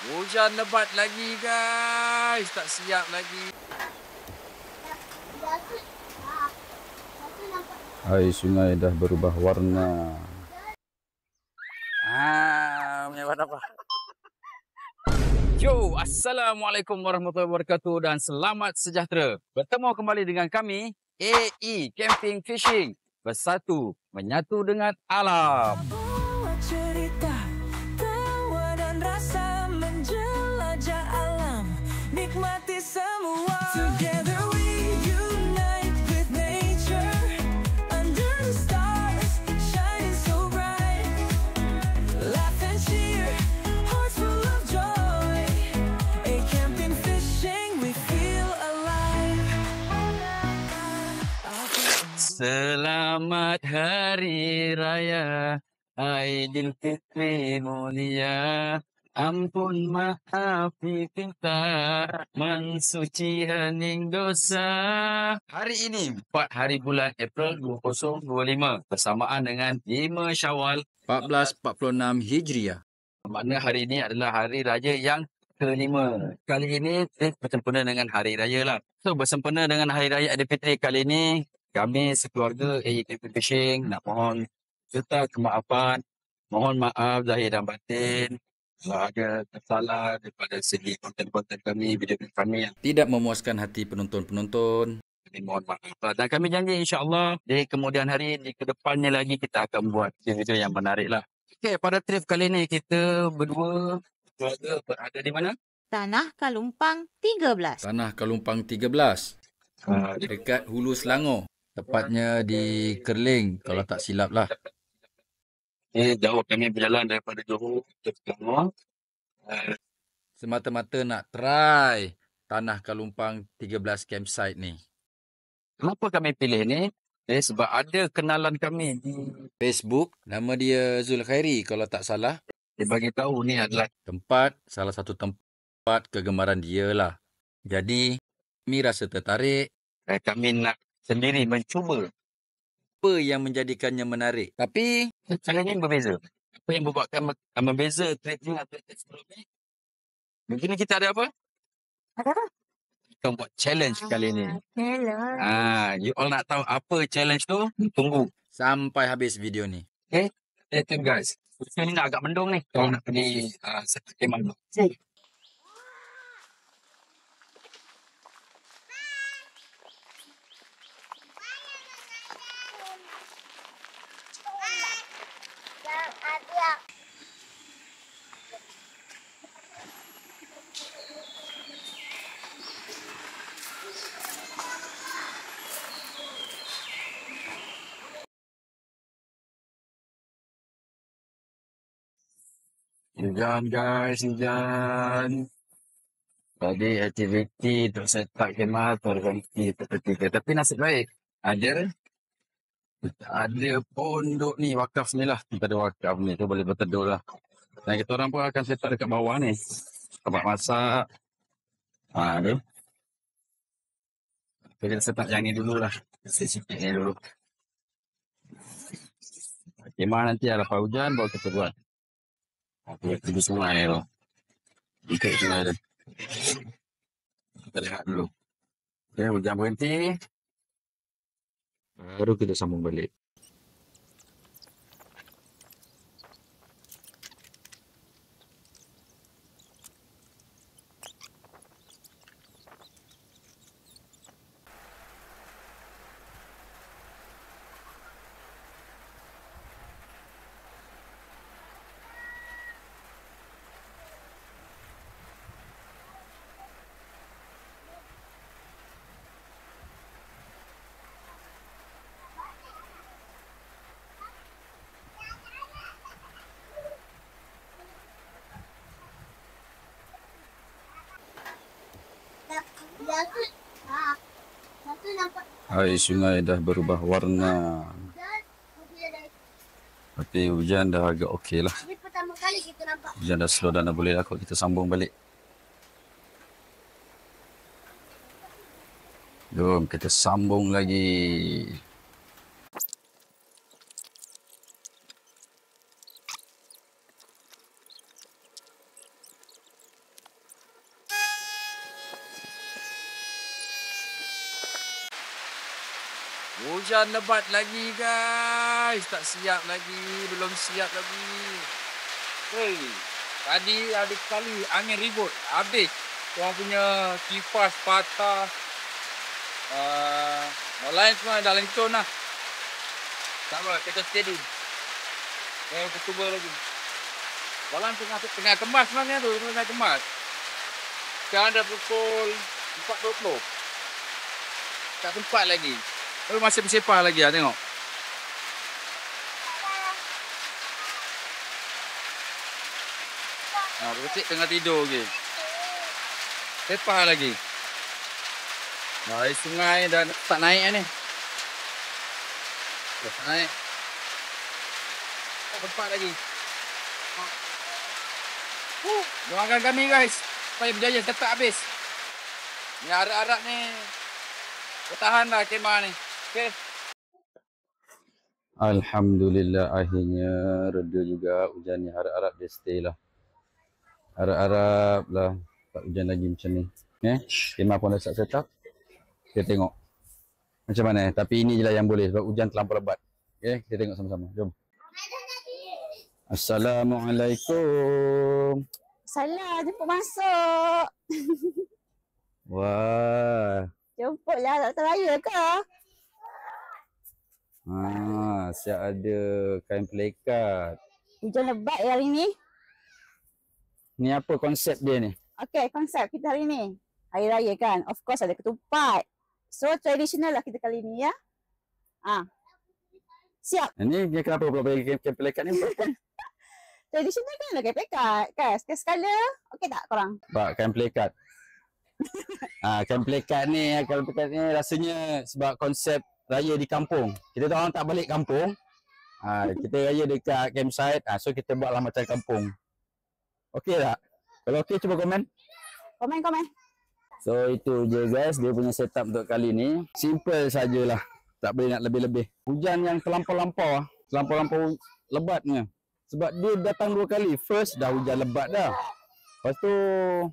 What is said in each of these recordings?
Hujan lebat lagi guys. Tak siap lagi. Air sungai dah berubah warna. Mewah apa? Yo, Assalamualaikum warahmatullahi wabarakatuh dan selamat sejahtera. Bertemu kembali dengan kami, AE Camping Fishing. Bersatu, menyatu dengan alam. Buat cerita, tawa dan rasa menjelajah alam. Nikmati semua. Together we unite with nature. Under the stars, shining so bright. Laugh and cheer, hearts full of joy. A camping fishing, we feel alive. Selamat Hari Raya Aidilfitri mulia. Ampun maafi kita mensuci hening dosa. Hari ini 4 hari bulan April 2025 bersamaan dengan 5 Syawal 1446 Hijriah. Makna hari ini adalah hari raya yang kelima. Kali ini bersempena dengan hari raya lah. So bersempena dengan hari raya Aidilfitri kali ini, kami sekeluarga AE Camping Fishing nak mohon serta kemaafan. Mohon maaf zahir dan batin kalau ada kesalahan daripada segi konten-konten kami, video kami yang Tidak memuaskan hati penonton-penonton. kami mohon maaf. Dan kami janji insya-Allah di kemudian hari, di kedepannya lagi kita akan buat video yang menarik lah. Okey, pada trip kali ini kita berdua keluarga berada di mana? Tanah Kalumpang 13. Tanah Kalumpang 13. Di Dekat Hulu Selangor. Tepatnya di Kerling kalau tak silap lah. jauh kami berjalan daripada Johor ke Selangor. Semata-mata nak try Tanah Kalumpang 13 campsite ni. Kenapa kami pilih ni? Sebab ada kenalan kami di Facebook, nama dia Zulkhairi kalau tak salah. dia bagi tahu ni adalah Salah satu tempat kegemaran dia lah. Jadi, kami rasa tertarik. kami nak sendiri mencuba. Apa yang menjadikannya menarik? Tapi, Caranya berbeza. Apa yang membuatkan membeza trip ni atau trip sebelum ni? Mungkin kita ada apa? Ada apa? Kita buat challenge kali ni. Hello. You all nak tahu apa challenge tu? Tunggu. sampai habis video ni. Okay? Stay tuned guys. Ni nak agak mendung ni. Kalau nak pergi sepak kemah tu. Hujan guys, hujan. Tadi aktiviti untuk setak kemah terhenti seketika. Tapi nasib baik, ada pondok ni, wakaf ni lah. Kita ada wakaf ni, tu boleh berteduh lah. Dan kita orang pun akan setak dekat bawah ni. Tempat masak. Tu. Kita setak yang ni dulu lah. Sikit ni dulu. Kemah nanti lepas hujan, baru kita buat. Kita pergi sungai tu. Ikat sungai tu. Kita lihat dulu. Okay, hujan berhenti. Baru kita sambung balik. Air sungai dah berubah warna. Tapi hujan dah agak okey lah. Ini pertama kali kita nampak. Hujan dah slow dan dah boleh lah kot kita sambung balik. Jom kita sambung lagi. hujan lebat lagi guys. Tak siap lagi. Belum siap lagi. Hey, tadi ada sekali angin ribut. Habis. Orang punya kipas patah. Orang lain semua dah lencun lah. Tak apa, kita steady. Kita cuba lagi. Walang tengah kemas sebenarnya tu. Tengah kemas. Sekarang dah pukul 4.20. Tak sempat lagi. Tapi masih bersepah lagi lah tengok. Bersik tengah tidur lagi. Sepah lagi. Air sungai dah tak naik ni. Dah tak naik. Sempat lagi. Doakan kami guys. Supaya berjaya tetap habis. Ni harap-harap ni. Bertahanlah kemah ni. Okey. Alhamdulillah akhirnya reda juga hujan ni. Harap-harap dia stay lah. Harap-harap lah tak hujan lagi macam ni. Kemah pun dah set up. Kita tengok macam mana. Tapi ini je lah yang boleh sebab hujan terlampau lebat. Okay, kita tengok sama-sama. Jom. Assalamualaikum. Salah, jemput masuk. Wah. Jemputlah Dr. Raya ke? Siap ada kain pelikat. Hujan lebat hari ni. Ni apa konsep dia ni? Okey, konsep kita hari ni. Hari Raya kan? Of course ada ketupat. So, traditional lah kita kali ni ya. Siap. Ni dia kenapa pula bagi kain pelikat ni? Traditional kan lah kain pelikat. Kan? Sekala-sekala. Okey tak korang? Sebab kain pelikat. Kain pelikat ni rasanya sebab konsep raya di kampung. Kita tu orang tak balik kampung. Kita raya dekat campsite. So kita buatlah macam kampung. Okey tak? Kalau okey cuba komen. Komen. So itu je guys dia punya setup untuk kali ni. Simple sajalah. Tak boleh nak lebih-lebih. Hujan yang terlampau-lampau lebatnya. Sebab dia datang 2 kali. First dah hujan lebat dah. Lepas tu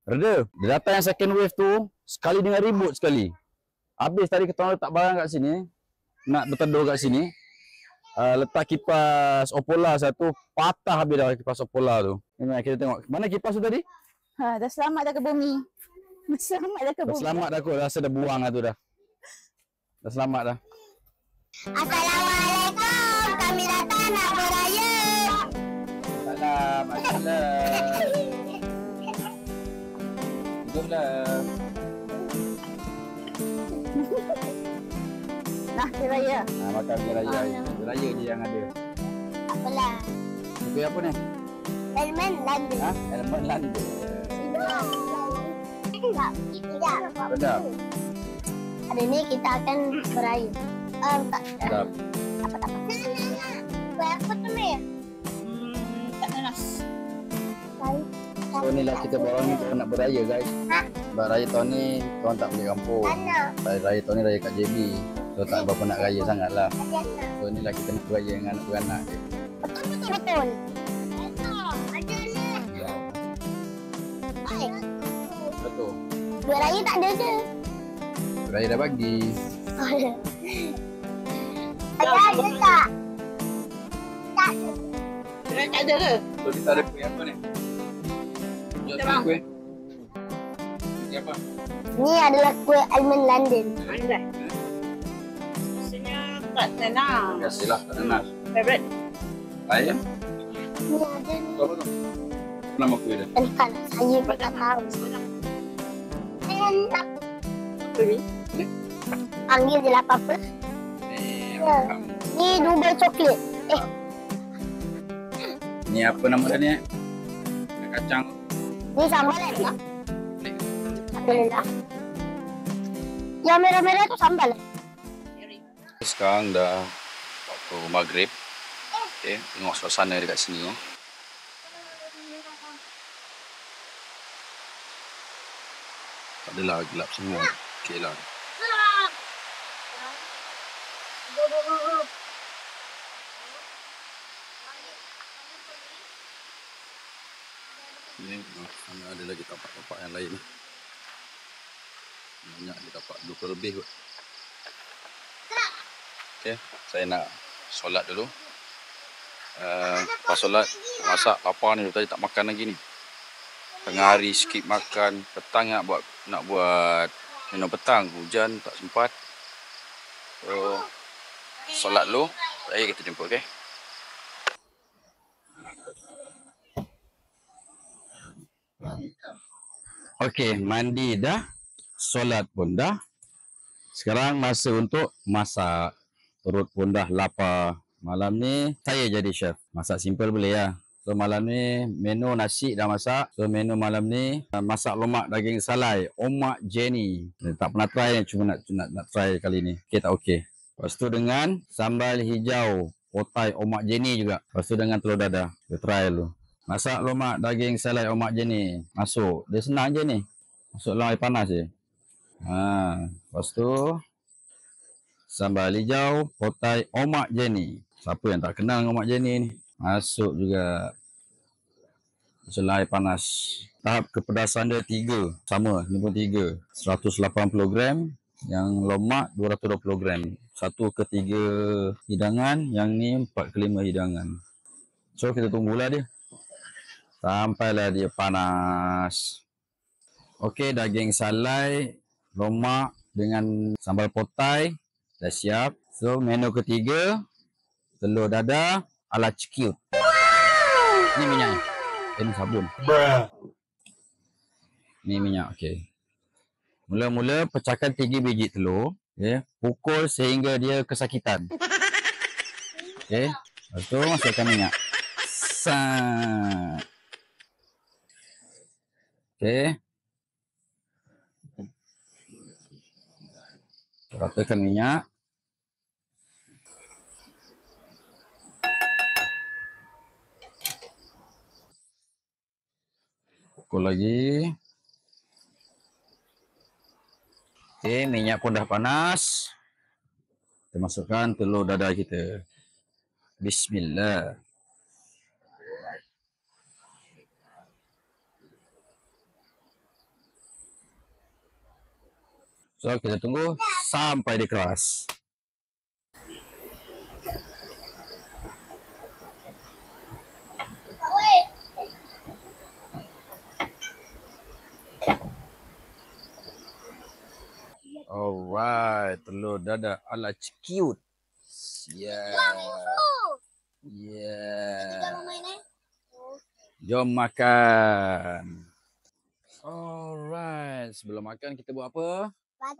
reda. Dia datang yang second wave tu sekali dengan ribut sekali. Habis tadi kita orang letak barang kat sini. Nak berteduh kat sini. Letak kipas Opola satu. Patah habis dah kipas Opola tu. Ini kita tengok. Mana kipas tu tadi? Dah selamat dah ke bumi. Selamat dah ke Dah bumi. selamat dah kot. Rasa dah buang lah tu dah. Dah selamat dah. Assalamualaikum. Kami datang nak beraya. Salam. Assalamualaikum. Jomlah. Nah, hari Raya. Makan biar raya. Biar raya je yang ada. Apalah. Buku apa ni? Elemen London. Elemen London. Tidak. Sedap. Hari ni kita akan beraya. Tak. Sedap. Apa. Buat apa tu ni? Tak nanas. So ni lah kita bawa ni kita nak beraya guys. Sebab raya tahun ni korang tak balik kampung. Raya tahun ni raya kat JB. So tak berapa nak raya sangat lah. So ni lah kita nak beraya dengan anak beranak je. Betul. Betul. Duit raya tak ada ke? Raya dah bagi. Ada tak? Tak. Tak ada ke? So kita ada kuih apa ni? Kita bang. Kuih. Ini apa? Ni adalah kuih almond London. Rasanya tak tenang. Biasalah tak nanas. Favorite. Raya? Ni ada ni. Apa tu? Apa nama kuih dia? Entah saya pun tak tahu. Enak. Panggil je lah apa-apa. Ya. Ni double coklat. Ni apa nama dia ni? Kacang. Ni sambal tak? Alhamdulillah. Yang merah-merah tu sambal. Sekarang dah waktu maghrib. Okay, tengok suasana dekat sini ya. Tak adalah gelap semua. Okey lah. Ni mana ada lagi tapak-tapak yang lain. Banyak lagi tapak 20 lebih kot. Okay, saya nak solat dulu. Lepas solat, masak lapar ni. Tadi tak makan lagi ni. Tengah hari skip makan. Petang nak buat minum petang. Hujan tak sempat. So, solat dulu. Saya kita jumpa, okay? Okey, mandi dah. Solat pun dah. Sekarang masa untuk masak. Perut pun dah lapar. Malam ni saya jadi chef. Masak simple boleh lah. So malam ni menu nasi dah masak. So menu malam ni masak lemak daging salai. Omak Jenny. Tak pernah try ni. Cuma nak try kali ni. Okey tak okey. Lepas tu dengan sambal hijau. Otai Omak Jenny juga. Lepas tu dengan telur dadah. Kita try dulu. Masak lemak daging salai Omak Jenny. Masuk. Dia senang je ni. Masuk dalam air panas je. Lepas tu sambal hijau, potai Omak Jenny. Siapa yang tak kenal dengan Omak Jenny ni? Masuk juga. Masuk dalam air panas. Tahap kepedasan dia 3. Sama, 53. 180 gram. Yang lemak 220 gram. 1 ke 3 hidangan. Yang ni 4 ke 5 hidangan. So kita tunggulah dia. Sampailah dia panas. Okey, daging salai, lemak dengan sambal potai dah siap. So menu ketiga, telur dadah ala cekut. Ni minyak. Ini sabun. Ni minyak, okey. Mula-mula pecahkan 3 biji telur, okey. Pukul sehingga dia kesakitan. Okey. Lepas tu masukkan minyak. Sat. Okey. Ratakan minyak. Pukul lagi. Okey, minyak pun dah panas. Kita masukkan telur dadah kita. Bismillah. So, kita tunggu sampai dia keras. Alright, telur dadah ala cekut. Yeah. Yeah. Jom makan. Alright, sebelum makan kita buat apa? Baca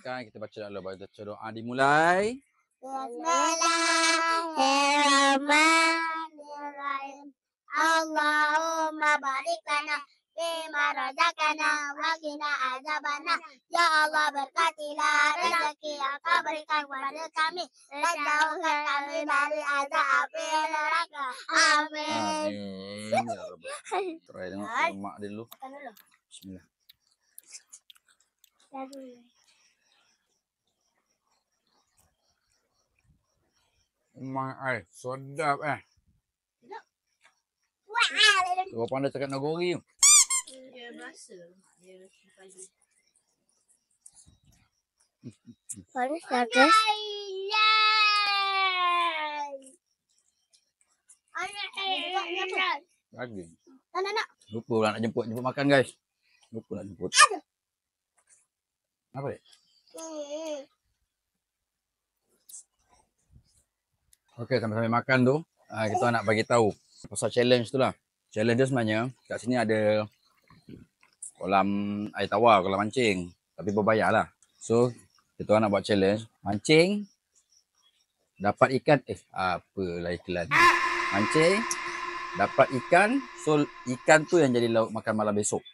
Makan, kita baca dulu. Baca doa dimulai. Bismillahirrahmanirrahim. Allahumma barik lana fima razaqana wa qina azabannar. Ya Allah, berkatilah rezeki yang Kau berikan kepada kami dan jauhkan kami dari azab api neraka. Amin. Amin. Ya Rabbal. Try tengok lemak dia dulu. Makan dulu. Bismillah. Lemak sedap Kau pandai cakap nagori tu. Dia berasa lemak dia pagi. Panas tak guys? Lagi. Nak. Lupa pula nak jemput makan guys. Lupa nak jemput. Apa dia? Okey, sambil-sambil makan tu, kita nak bagi tahu pasal challenge tu lah. Challenge dia sebenarnya kat sini ada kolam air tawar, kolam mancing. Tapi berbayar lah. So, kita nak buat challenge. Mancing, dapat ikan. Apalah iklan. Mancing, dapat ikan. So, ikan tu yang jadi lauk makan malam besok.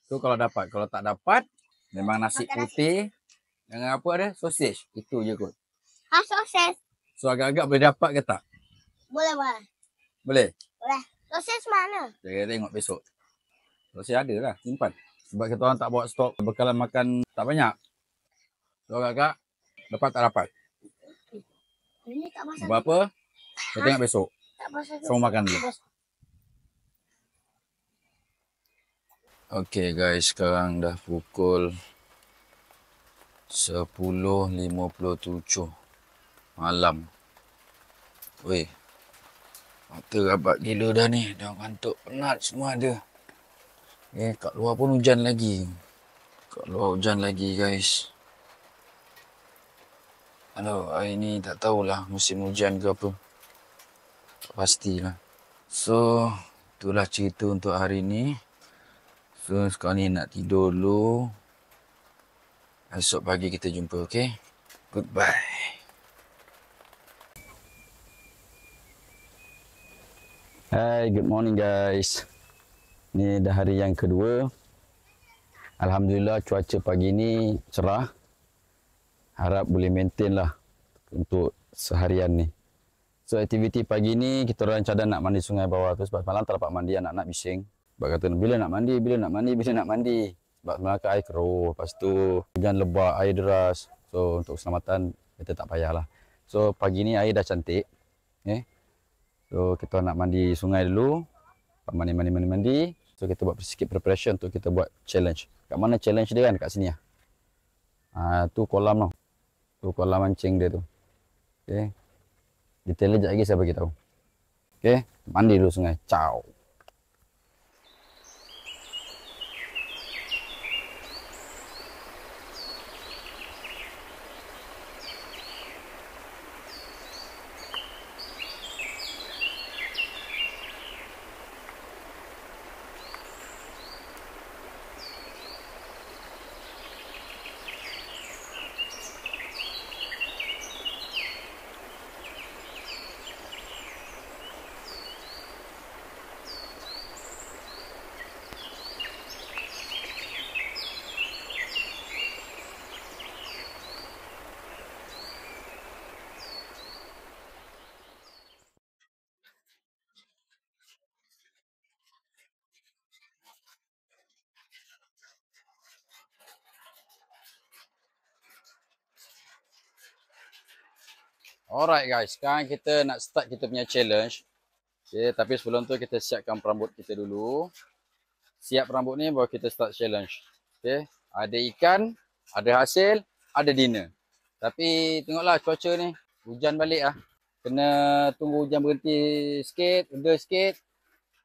So, kalau dapat. Kalau tak dapat, memang nasi putih. Dengan apa ada? Sausage. Itu je kot. Sosis. So, agak-agak boleh dapat ke tak? Boleh. Boleh? Sosis mana? Kita tengok besok. Sausage ada lah. Simpan. Sebab kita orang tak bawa stok bekalan makan tak banyak. So, agak-agak dapat tak dapat. Ini tak masak. Sebab apa? Kita tengok besok. Tak masak. Sama makan dulu. Okay guys, sekarang dah pukul 10:57 malam. Weh, mata rabat gila dah ni. Dah ngantuk, penat semua ada. Kat luar pun hujan lagi. Kat luar hujan lagi guys. Aduh, hari ni tak tahulah musim hujan ke apa. Tak pastilah. So, itulah cerita untuk hari ni. So, sekarang ni nak tidur dulu. Esok pagi kita jumpa, okay? Goodbye. Hai, good morning guys. Ni dah hari yang kedua. Alhamdulillah cuaca pagi ni cerah. Harap boleh maintain lah untuk seharian ni. So aktiviti pagi ni kita orang cadang nak mandi sungai bawah tu sebab malam tak dapat mandi, anak-anak bising. Sebab kata bila nak mandi. Sebab semalam air keruh, lepas tu hujan lebat, air deras. So untuk keselamatan kita tak payahlah. So pagi ni air dah cantik. So kita nak mandi sungai dulu. Mandi. So kita buat sikit preparation untuk kita buat challenge. Kat mana challenge dia kan? Kat sini lah. Tu kolam tau. Tu kolam mancing dia tu. Okay. Detail sekejap lagi saya bagi tahu. Okay. Mandi dulu sungai. Ciao. Alright guys, sekarang kita nak start kita punya challenge. Okay, tapi sebelum tu kita siapkan rambut kita dulu. Siap rambut ni baru kita start challenge. Okay, ada ikan, ada hasil, ada dinner. Tapi tengoklah cuaca ni, hujan balik lah. Kena tunggu hujan berhenti sikit, reda sikit.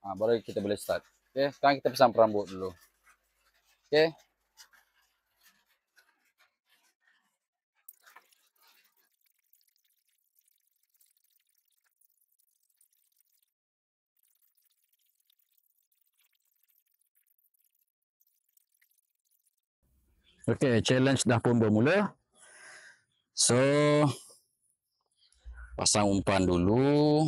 Baru kita boleh start. Okay, sekarang kita pasang rambut dulu. Okay. Okay, challenge dah pun bermula. So, pasang umpan dulu.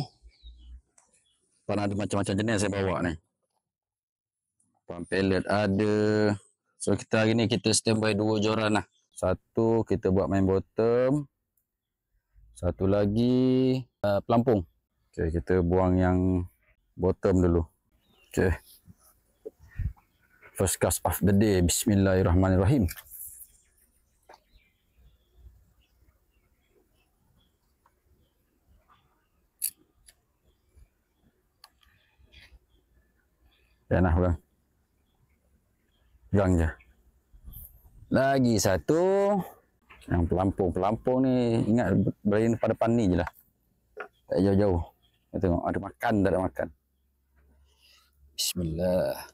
Umpan ada macam-macam jenis saya bawa ni. Umpan pellet ada. So, kita hari ni kita standby 2 joran lah. Satu kita buat main bottom. Satu lagi pelampung. Okay, kita buang yang bottom dulu. Okay. First cast of the day. Bismillahirrahmanirrahim. Ya nah bang. Gang je. Lagi satu. Yang pelampung ni ingat berada pada depan ni je lah. Tak jauh-jauh. Kita tengok ada makan tak ada makan. Bismillah.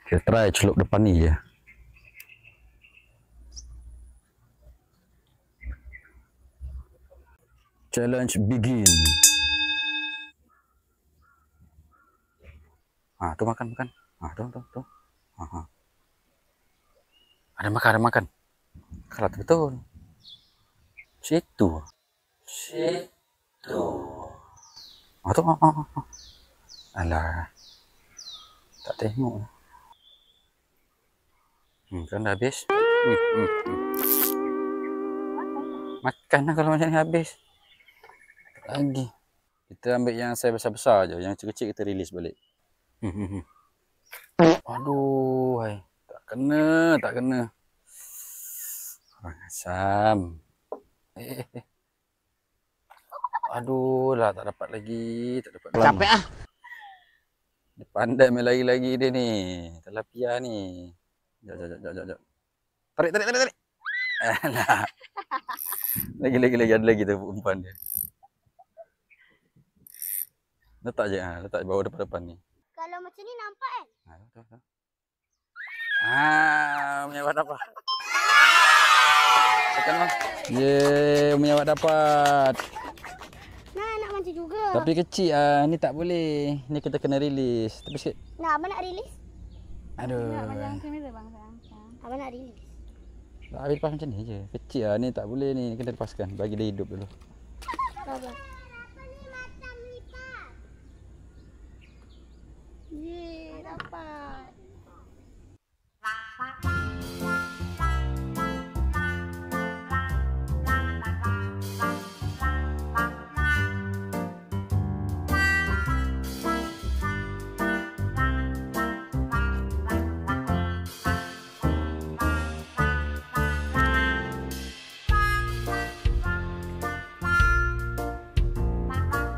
Kita try celup depan ni je. Challenge begin. Tu makan. Tu. Ada makan. Kalau betul. Situ. Tu. Alah. Tak tengok. Kan dah habis. Makan lah kalau macam ni habis. Lagi. Kita ambil yang saiz besar-besar je. Yang kecil-kecil kita release balik. Aduh, hai. Tak kena. Orang asam. Aduh lah, tak dapat lagi. Capek ah. Dia pandai main lari-lagi dia ni. Tilapia ni. Jap. Tarik, tarik, tarik, tarik. Alah. Lagi, ada lagi tu umpan dia. Letak je, letak bawah depan ni. Kalau macam ni nampak kan? Betul. Menyawat dapat. Tekan bang. Yeay, menyawat dapat. Nak mancing juga. Tapi kecil ni tak boleh. Ni kita kena release. Tepi sikit. Nak abang nak release? Aduh. kamera bang. Abang nak release. Tak habis lepas macam ni je. Kecil ni tak boleh ni. Kena lepaskan. Bagi dia hidup dulu. Abang. Yeay, dapat.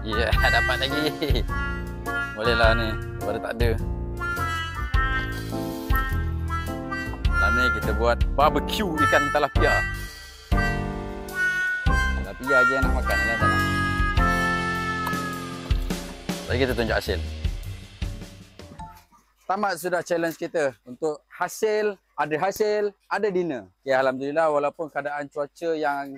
Ya, yeah, dapat lagi. Boleh lah ni. Baru tak ada. Malam ni kita buat barbecue ikan tilapia. Tilapia je yang nak makan kan tak nak. Lagi kita tunjuk hasil. Tamat sudah challenge kita untuk hasil, ada dinner. Okay, alhamdulillah walaupun keadaan cuaca yang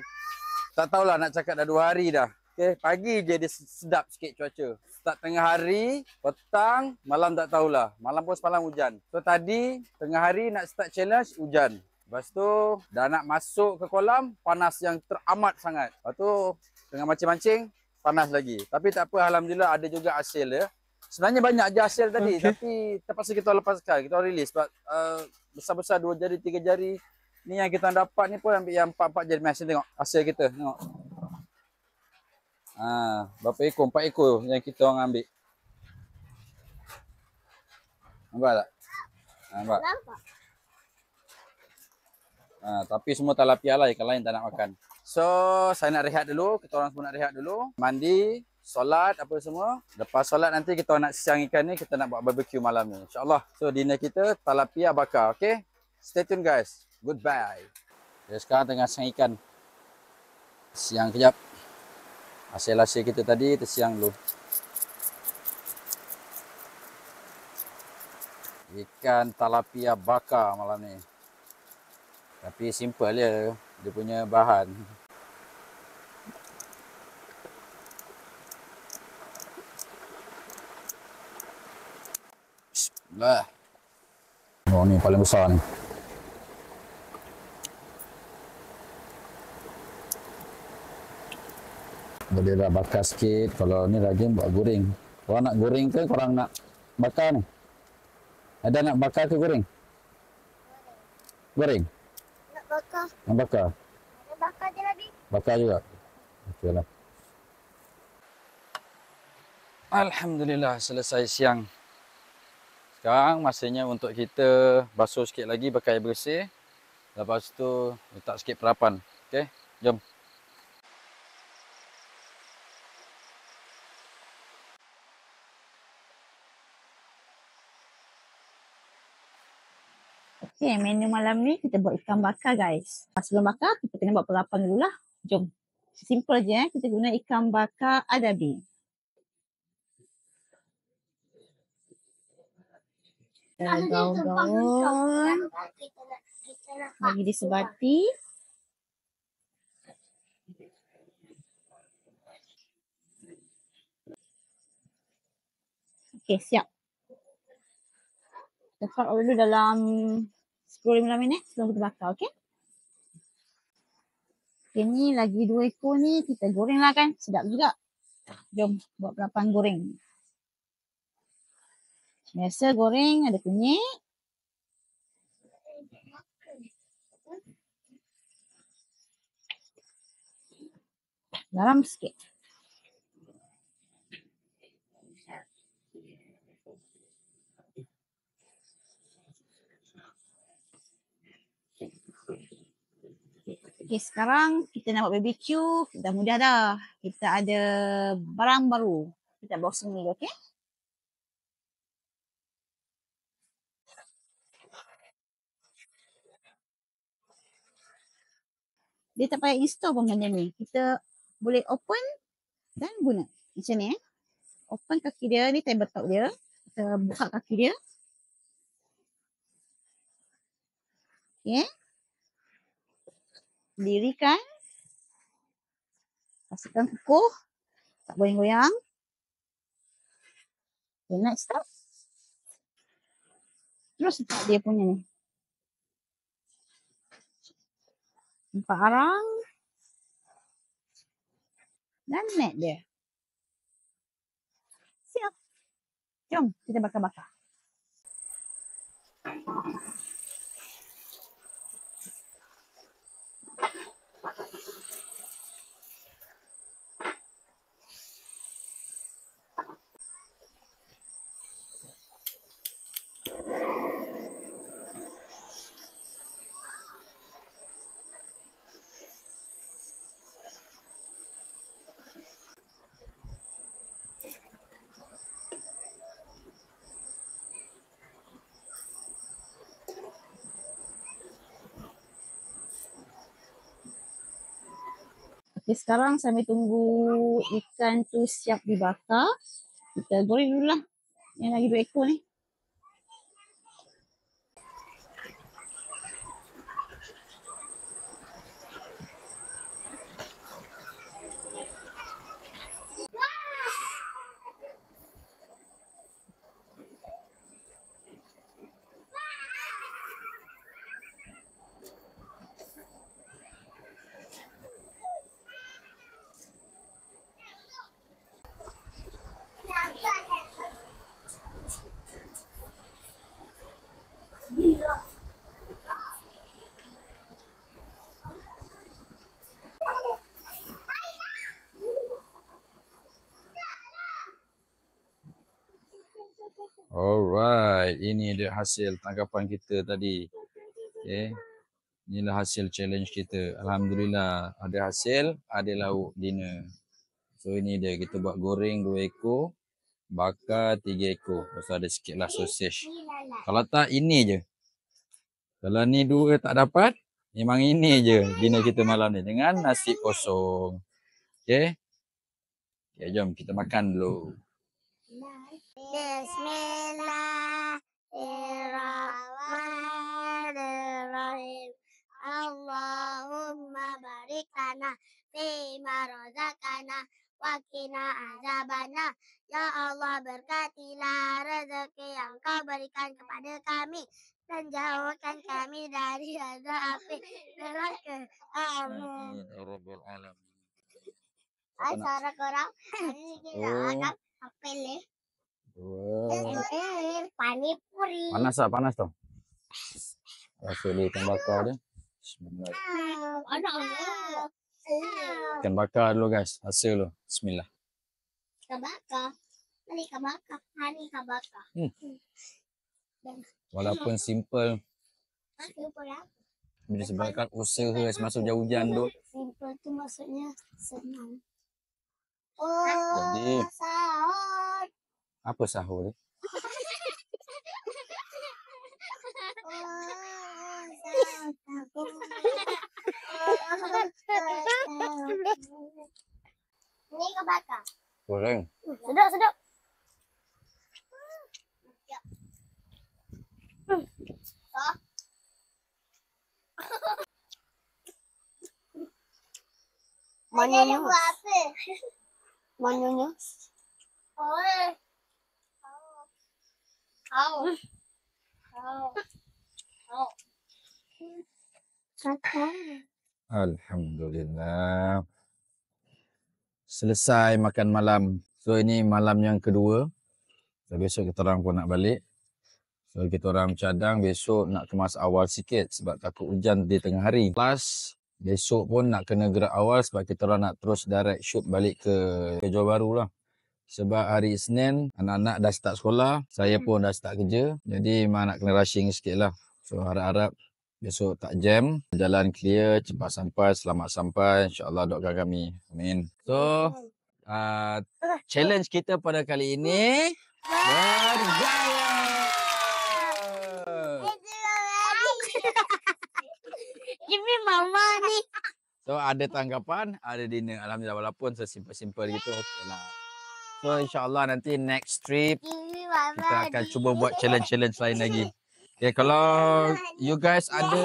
tak tahulah nak cakap dah 2 hari dah. Okay, pagi je dia sedap sikit cuaca. Start tengah hari, petang, malam tak tahulah. Malam pun semalam hujan. So tadi, tengah hari nak start challenge, hujan. Lepas tu, dah nak masuk ke kolam, panas yang teramat sangat. Lepas tu, tengah mancing-mancing, panas lagi. Tapi tak apa, alhamdulillah ada juga hasil ya. Sebenarnya banyak je hasil tadi, tapi terpaksa kita lepaskan, kita release. Sebab besar-besar 2 jari, 3 jari. Ni yang kita dapat ni pun ambil yang 4-4 jari. Mari tengok hasil kita, tengok. Berapa ekor? 4 ekor yang kita orang ambil. Nampak tak? Nampak? Tapi semua tilapia lah, ikan lain tak nak makan. So, saya nak rehat dulu. Kita orang semua nak rehat dulu. Mandi, solat, apa semua. Lepas solat nanti kita nak siang ikan ni, kita nak buat barbecue malam ni. InsyaAllah. So, dinner kita tilapia bakar. Okay? Stay tune guys. Goodbye. Okay, sekarang tengah siang ikan. Siang kejap. Hasil-hasil kita tadi tersiang dulu. Ikan tilapia bakar malam ni. Tapi simple je dia punya bahan. Bismillah. Oh ni paling besar ni. Boleh dah bakar sikit. Kalau ni rajin buat goreng. Korang nak goreng ke korang nak bakar ni? Ada nak bakar ke goreng? Goreng? Nak bakar. Nak bakar? Ada bakar je lagi. Bakar juga? Okey lah. Alhamdulillah selesai siang. Sekarang masanya untuk kita basuh sikit lagi pakai air bersih. Lepas tu letak sikit perapan. Okey, jom. Okay, menu malam ni kita buat ikan bakar guys. Sebelum bakar, kita kena buat perapan dulu lah. Jom. Simple je kita guna ikan bakar adabi. Gaul-gaul. Bagi dia sebati. Okay, siap. Kita letak dulu dalam 10-15 minit sebelum kita bakar, okey? Okay, ni lagi 2 ekor ni kita goreng lah kan. Sedap juga. Jom buat perapan goreng. Biasa goreng ada kunyit. Garam sikit. Okay, sekarang kita nak buat BBQ. Dah mudah dah. Kita ada barang baru. Kita boxing dulu, okey? Dia tak payah install pun benda ni. Kita boleh open dan guna. Macam ni Open kaki dia, ni tabletop dia. Kita buka kaki dia. Okay. Dirikan. Pastikan kukuh. Tak boleh goyang. Okay, next step. Terus letak dia punya ni. Empat arang. Dan net dia. Siap. Jom kita bakar-bakar. Okay, sekarang sambil tunggu ikan tu siap dibakar, kita goreng dulu lah. Yang lagi 2 ekor ni. Alright, ini dia hasil tangkapan kita tadi. Okay. Inilah hasil challenge kita. Alhamdulillah ada hasil, ada lauk dinner. So ini dia, kita buat goreng 2 ekor, bakar 3 ekor. Lepas tu ada sikit lah sausage. Kalau tak ini je. Kalau ni 2 tak dapat, memang ini je dinner kita malam ni dengan nasi kosong. Okay. Okay, jom kita makan dulu. Bismillahirrahmanirrahim. Allahumma barik lana fima razaqana wa qina azabana. Ya Allah, berkatilah rezeki yang Kau berikan kepada kami dan jauhkan kami dari azab api neraka. Amin. Ya Rabbal Alamin. Suara korang hari ni kita akan apel ni. Panipuri. Panas tak? Panas tau. Rasa dia ikan bakar dia. Bismillah. Ikan bakar dulu guys. Hasil dulu. Bismillah. Ikan bakar. Hari ikan bakar. Hari ikan bakar. Walaupun simple, disebabkan usaha semasa hujan tu. Simple tu maksudnya senang. Jadi, Sahur. apa sahur ni? Ini ikan bakar. Goreng. Sedap. Mananya apa? Mananya. Alhamdulillah. Selesai makan malam. So ini malam yang kedua. So, besok kita orang pun nak balik. So kita orang cadang besok nak kemas awal sikit sebab takut hujan di tengah hari. Plus besok pun nak kena gerak awal sebab kita orang nak terus direct shoot balik ke Johor Bahru lah. Sebab hari Isnin anak-anak dah start sekolah, saya pun dah start kerja. Jadi memang nak kena rushing sikit lah. So harap-harap besok tak jam, jalan clear, cepat sampai, selamat sampai. InsyaAllah doakan kami. Amin. So challenge kita pada kali ini berjaya. Ini mama ni. So So ada tanggapan, ada dinner. Alhamdulillah walaupun sesimpel-simpel gitu okey lah. So insyaAllah nanti next trip kita akan cuba buat challenge-challenge lain lagi. Okay, kalau you guys ada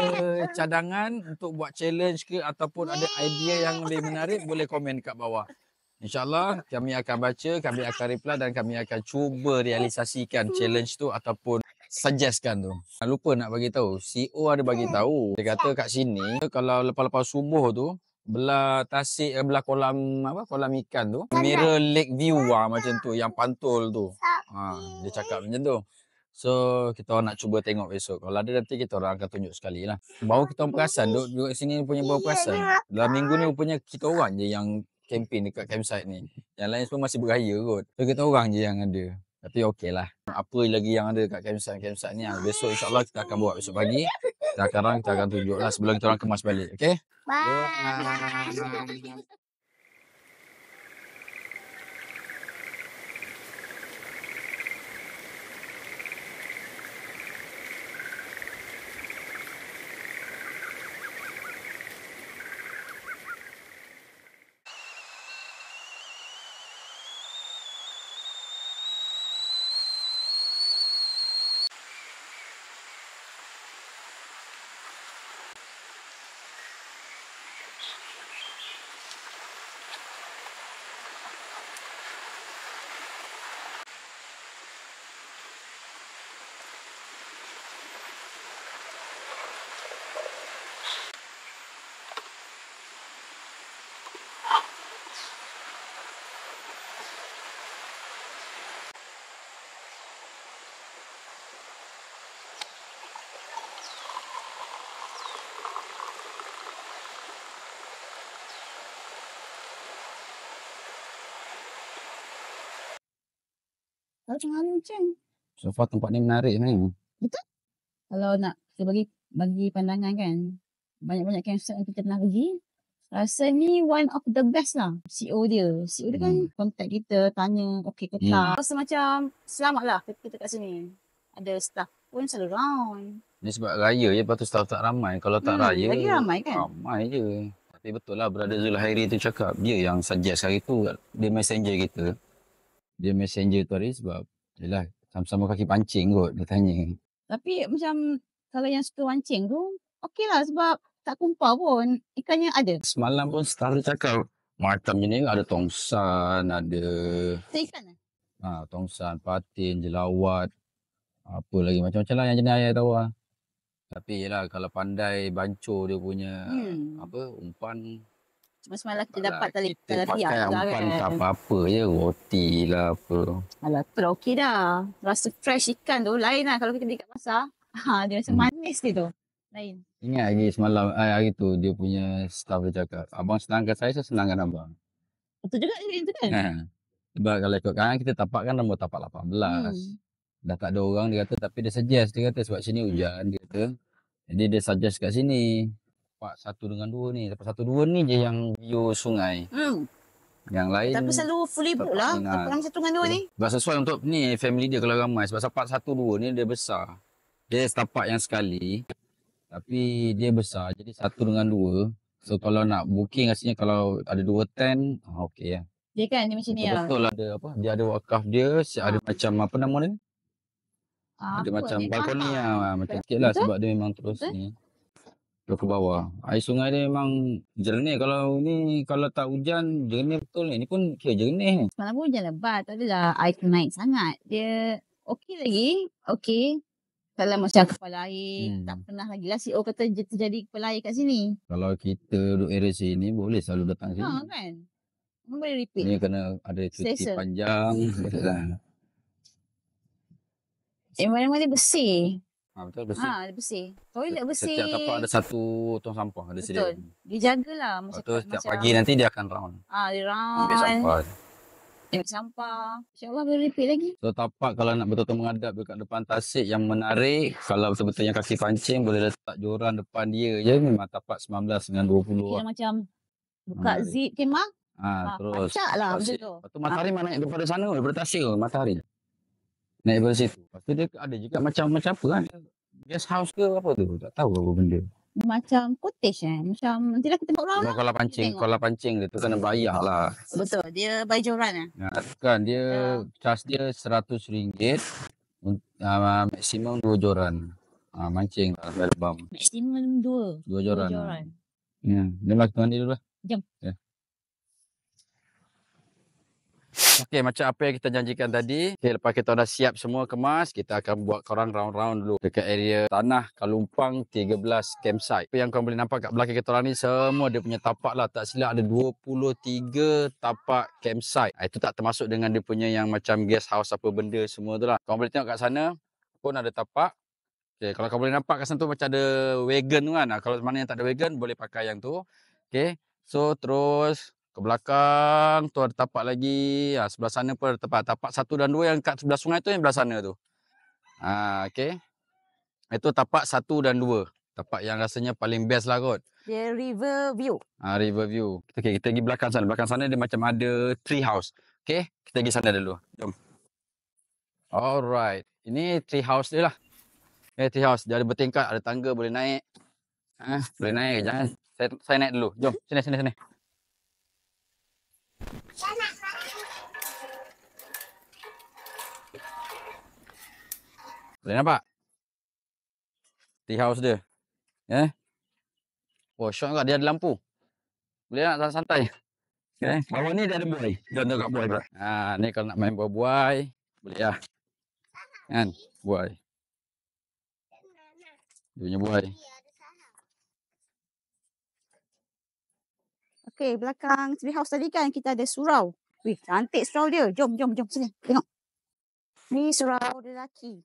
cadangan untuk buat challenge ke ataupun ada idea yang lebih menarik, boleh komen kat bawah. InsyaAllah kami akan baca, kami akan reply dan kami akan cuba realisasikan challenge tu ataupun suggestkan tu. Jangan lupa nak bagi tahu, CEO ada bagi tahu. Dia kata kat sini kalau lepas-lepas subuh tu belah tasik belah kolam ikan tu mirror lake view macam tu yang pantul tu. Dia cakap macam tu. So kita orang nak cuba tengok besok. Kalau ada nanti kita orang akan tunjuk sekali lah. Baru kita orang perasan duduk kat sini punya baru perasan. Dalam minggu ni rupanya kita orang je yang camping dekat campsite ni. Yang lain semua masih beraya kot. So kita orang je yang ada. Tapi okey lah. Apa lagi yang ada kat campsite ni. Besok insyaAllah kita akan buat besok pagi. Kita akan tunjuk lah sebelum kita orang kemas balik. Okay? Bye. Macam mana macam? So far tempat ni menarik ni. Kalau nak kita bagi pandangan kan, banyak-banyak campsite yang kita pernah pergi, rasa ni one of the best lah. CEO dia kan contact kita, tanya okey ke tak. Rasa macam selamat lah kita kat sini. Ada staff pun selalu round. Ni sebab raya je, lepas tu staff tak ramai. Kalau tak raya, lagi ramai kan? ramai je. Tapi betul lah, Brother Zulhairi tu cakap, dia yang suggest hari tu, dia messenger kita. Dia messenger tu hari sebab, yelah, sama-sama kaki pancing kot, dia tanya. Tapi macam kalau yang suka mancing tu, okey lah sebab tak kumpul pun, ikannya ada. Semalam pun staff dia cakap, macam ni ada tongsan, ada Ikan lah. tongsan, patin, jelawat, apa lagi, macam-macam lah yang jenis ayah tahu lah. Tapi yelah, kalau pandai bancur dia punya, umpan, Cuma semalam kita dapat tali kita pakai tiap umpan kan. tak apa-apa je, roti lah apa. Alah, tu dah okey dah. Rasa fresh ikan tu lain lah kalau kita beli kat pasar. Dia macam manis dia tu. Lain. Ingat lagi semalam, hari tu dia punya staff dia cakap, abang senangkan saya senangkan abang. Betul juga itu kan? Sebab kalau ikutkan kita tapak kan nombor tapak 18. Dah tak ada orang dia kata, tapi dia suggest, dia kata sebab sini hujan dia kata. Jadi dia suggest kat sini. Tapak 1 dengan 2 ni. Tapak 1, 2 ni je yang view sungai. Yang lain Tapi selalu fully book lah. Tapak 1 dengan 2 ni. sebab sesuai untuk ni family dia kalau ramai. Sebab tapak 1, 2 ni dia besar. Dia tapak yang sekali. Tapi dia besar. Jadi 1 dengan 2. So kalau nak booking rasanya kalau ada 2 tent, okey lah. Dia kan dia macam ni lah. Betul lah, ada apa? Dia ada wakaf dia, ada macam apa nama dia? Ada Apa macam ni? balkoni lah. Macam sikit lah sebab dia memang terus ni. Terus ke bawah. Air sungai dia memang jernih. Kalau ni, kalau tak hujan, jernih betul ni. Ni pun kira jernih ni. Semalam pun hujan lebat. Tak adalah air tu naik sangat. Dia okey lagi. Okey. Kalau macam kepala air, tak pernah lagi lah CEO kata terjadi kepala air kat sini. Kalau kita duduk area sini, boleh selalu datang sini. Kan? Boleh repeat. Ni kena ada cuti Selesa. panjang. Mana-mana bersih. Betul, bersih. Dia bersih. Toilet bersih. Setiap tapak ada 1 tong sampah. Ada sedia. Betul. Dia jagalah. Lepas tu setiap pagi nanti dia akan round. Dia Ambil round. sampah. Ambil sampah. InsyaAllah boleh repeat lagi. So tapak kalau nak betul-betul menghadap dekat depan tasik yang menarik, kalau betul-betul yang kaki pancing boleh letak joran depan dia je, memang tapak 19 dengan 20 Kira lah. macam buka zip kemah. Terus Pacak lah macam tasik. tu. Lepas tu matahari mana naik daripada sana, daripada tasik tu, matahari. Naik daripada situ. Lepas tu dia ada juga macam apa kan. Guest house ke apa tu, tak tahu apa benda. Macam cottage Macam nantilah kita tengok orang Cuma lah. kalau pancing, Tengok. kalau pancing dia tu kena bayar lah. Betul. Dia by joran Ya, kan dia Ya. charge dia RM100, maksimum 2 joran. Mancing lah album. Maksimum 2. 2 joran. joran. Ya, dia melakukan dia dulu lah. Jom. Ya. Okey, macam apa yang kita janjikan tadi. Okey, lepas kita dah siap semua kemas, kita akan buat korang round-round dulu dekat area Tanah Kalumpang 13 campsite. Apa yang korang boleh nampak kat belakang kita orang ni semua dia punya tapak lah. Tak silap ada 23 tapak campsite. Itu tak termasuk dengan dia punya yang macam guest house apa benda semua tu lah. Korang boleh tengok kat sana pun ada tapak. Okey, kalau korang boleh nampak kat sana tu macam ada wagon tu kan. Kalau mana yang tak ada wagon boleh pakai yang tu. Okey, so terus ke belakang tu ada tapak lagi. Sebelah sana pun ada tapak. Tapak 1 dan 2 yang kat sebelah sungai tu yang belah sana tu. Okey. Itu tapak 1 dan 2. Tapak yang rasanya paling best lah kot. Dia river view. River view. Okey, kita pergi belakang sana. Belakang sana dia macam ada tree house. Okey, kita pergi sana dulu. Jom. Alright. Ini tree house dia lah. Tree house. Dia ada bertingkat, ada tangga, boleh naik. Boleh naik. Jangan. Saya naik dulu. Jom. Sini. Boleh nampak? Tea house dia. Oh, syok juga. Dia ada lampu. Boleh nak santai. Okay. Bawah ni dia ada buai. Jom tengok buai pula. Ni kalau nak main buai-buai, boleh lah. Kan? Buai. Dia punya buai. Okey, belakang tree house tadi kan kita ada surau. Wih, cantik surau dia. Jom sini. Tengok. Ni surau lelaki.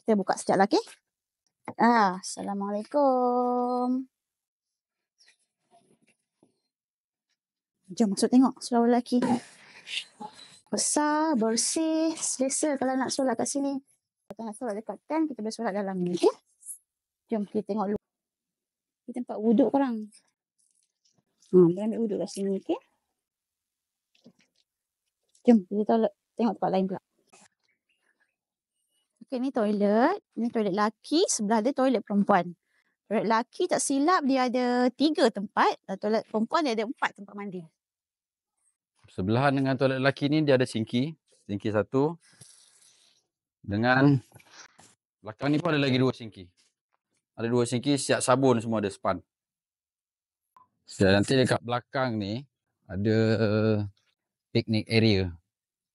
Kita buka sekejap lah, okey? Assalamualaikum. Jom masuk tengok surau lelaki. Besar, bersih, selesa kalau nak solat kat sini. Kalau nak solat dekat tent, kita boleh solat dalam ni, okey? Jom kita tengok dulu. Ini tempat wuduk korang. Boleh ambil wuduk kat sini, okey? Jom kita tengok tempat lain pula. Okey, ni toilet. Ni toilet lelaki. Sebelah dia toilet perempuan. Toilet lelaki tak silap dia ada 3 tempat. Dan toilet perempuan dia ada 4 tempat mandi. Sebelahan dengan toilet lelaki ni dia ada sinki. Sinki 1. Dengan belakang ni pun ada lagi 2 sinki. Ada 2 sinki, siap sabun semua ada span. Nanti dekat belakang ni ada picnic area.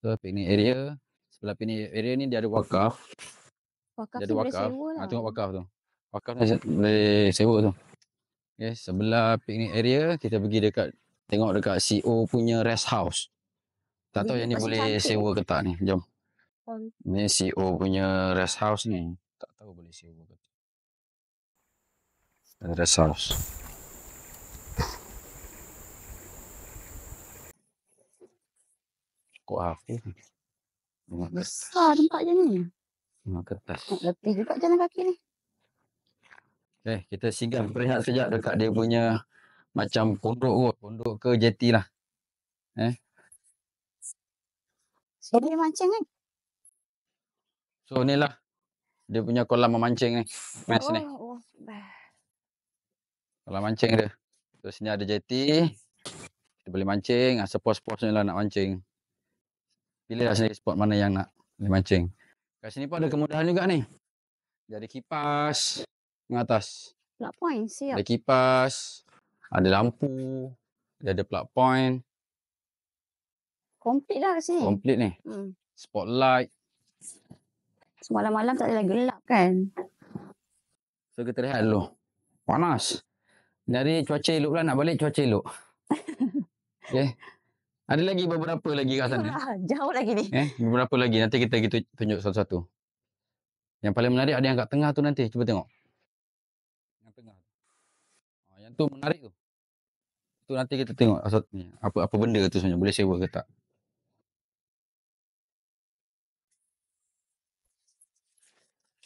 So picnic area. Sebelah picnic area ni dia ada wakaf. Wakaf Dia tu ada boleh wakaf. sewa lah. Tengok wakaf tu. Wakaf ni boleh sewa tu. Okay, sebelah picnic area kita pergi tengok dekat CEO punya rest house. Tak tahu yang ni boleh sewa ke tak ni. Jom. Ni CEO punya rest house ni. Tak tahu boleh sewa ke tak. Rest house. Kok apa ni? Besar tempat je ni. Tengok kertas. Letih juga jalan kaki ni. Okay, kita singgah berehat sekejap dekat dia punya macam pondok kot. Pondok ke jeti lah. So, dia mancing kan? So ni lah. Dia punya kolam memancing ni. Mas ni. Kolam mancing dia. So sini ada jeti. Kita boleh mancing. Sepos-posnya lah nak mancing. Pilihlah sendiri spot mana yang nak boleh mancing. Kat sini pun ada kemudahan juga ni. Dia ada kipas dengan atas. Plug point, siap. Ada kipas. Ada lampu. Dia ada plug point. Komplit lah kat sini. Komplit ni. Spotlight. Semalam-malam tak adalah gelap kan? So kita rehat dulu. Panas. Dari cuaca elok pula nak balik cuaca elok. Okay. Ada lagi beberapa lagi kat sana. Jauh lagi ni. Beberapa lagi. Nanti kita tunjuk satu-satu. Yang paling menarik ada yang kat tengah tu nanti. Cuba tengok. Yang tengah. Yang tu menarik tu. Tu nanti kita tengok apa benda tu sebenarnya. Boleh sewa ke tak.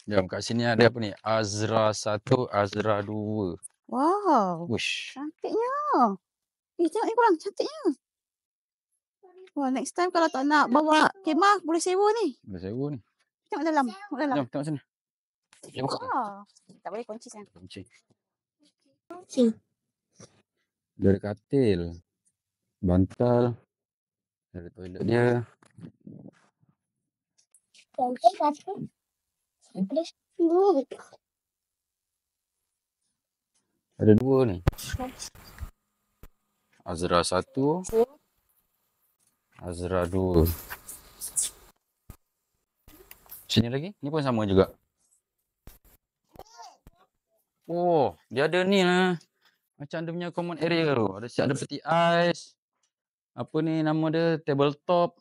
Jom kat sini ada apa ni? Azra 1, Azra 2. Wow. Wush. Cantiknya. Tengok ni korang. Cantiknya. Wah, next time kalau tak nak bawa kemah, boleh sewa ni. Boleh sewa ni. Tengok dalam. Tengok dalam. Jom tengok sini. Wah. Tak boleh kunci sayang. Kunci. Dari katil. Bantal. Dari toilet dia. Ada 2 ni. Azra 1. Azra 2. Sini lagi. Ni pun sama juga. Oh, dia ada ni lah. Macam dia punya common area tu. Ada peti ais. Apa ni nama dia? Tabletop.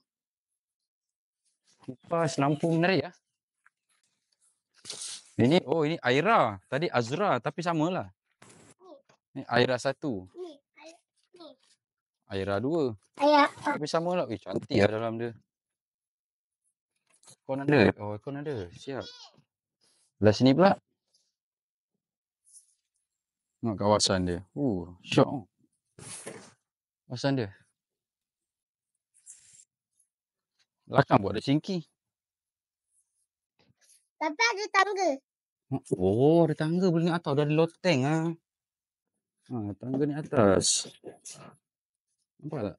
Kipas, lampu menarik lah. Ini Aira. Tadi Azra tapi samalah. Ni Aira 1. Aira 2. Tapi samalah. Cantik lah dalam dia. Kau ada? Oh, kau ada. Siap. Belah sini pula. Tengok kawasan dia. Syok. Kawasan dia. Belakang buat ada singki. Tapi ada tangga. Oh, ada tangga boleh naik atas. Dah ada loteng ah. Tangga ni atas. Nampak tak?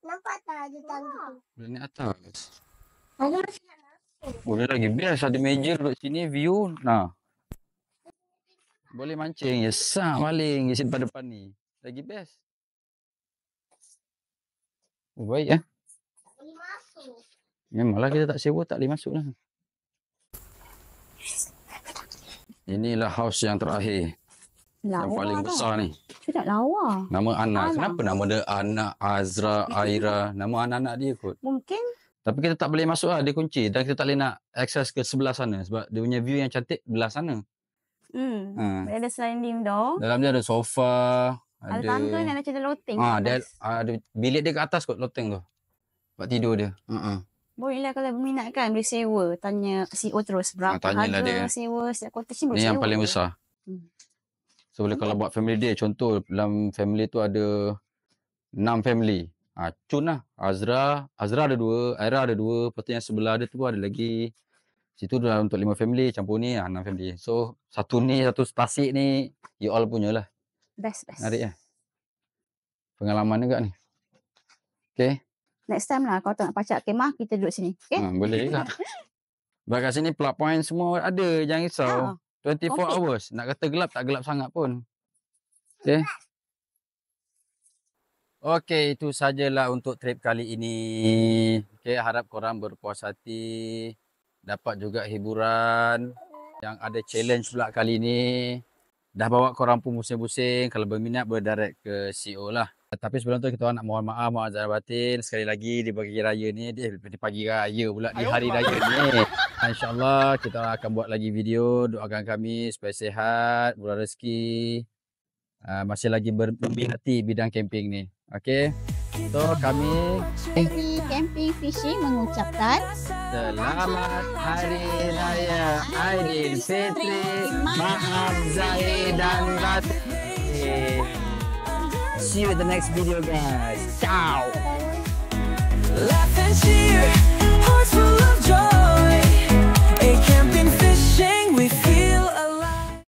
Nampak tak ada tangga? Boleh naik atas. Ada masih nak masuk. Boleh lagi. Best ada meja duduk sini. View. Nah. Boleh mancing. Ya, sah maling. Di depan ni. Lagi best. Baik ya. Boleh masuk. Memanglah kita tak sewa. Tak boleh masuk lah. Inilah house yang terakhir. Yang paling besar ni. Tidak lawa. Nama anak. Kenapa nama dia anak Azra, Aira? Nama anak-anak dia kot. Mungkin. Tapi kita tak boleh masuk lah. Dia kunci. Dan kita tak boleh nak akses ke sebelah sana. Sebab dia punya view yang cantik belah sana. Ada sliding door. Dalam dia ada sofa. Ada tangga ni macam ada loteng. Ada bilik dia kat atas kot loteng tu. Buat tidur dia. Bolehlah kalau berminat kan boleh sewa. Tanya CEO terus berapa tanyalah harga dia. sewa setiap cottage ni boleh Ni sewa. yang paling besar. So boleh kalau buat family day. Contoh dalam family tu ada 6 family. Cun lah. Azra ada 2. Aira ada 2. Lepas tu yang sebelah dia tu ada lagi. Situ dah untuk 5 family. Campur ni 6 family. So satu ni, satu tasik ni. You all punya lah. Best. Menarik lah. Pengalaman juga ni. Okay. Next time lah kalau tak nak pacak kemah kita duduk sini. Okay? Boleh juga. Sebab kat sini plug point semua ada. Jangan risau. 24 Komplit. hours. Nak kata gelap tak gelap sangat pun. Okay. Okay, itu sajalah untuk trip kali ini. Okay, harap korang berpuas hati. Dapat juga hiburan. Yang ada challenge pula kali ni. Dah bawa korang pun pusing-pusing. Kalau berminat berdirect ke CEO lah. Tapi sebelum tu kita nak mohon maaf, mohon zahir batin. Sekali lagi di pagi raya ni. Di pagi raya pula. Di hari raya ni. InsyaAllah kita akan buat lagi video. Doakan kami supaya sihat, murah rezeki. Masih lagi berminati bidang camping ni. Okay. So kami Dari Camping Fishing mengucapkan selamat Hari Raya Aidilfitri. Maaf zahir dan batin. See you in the next video guys. Ciao. Laugh and cheer.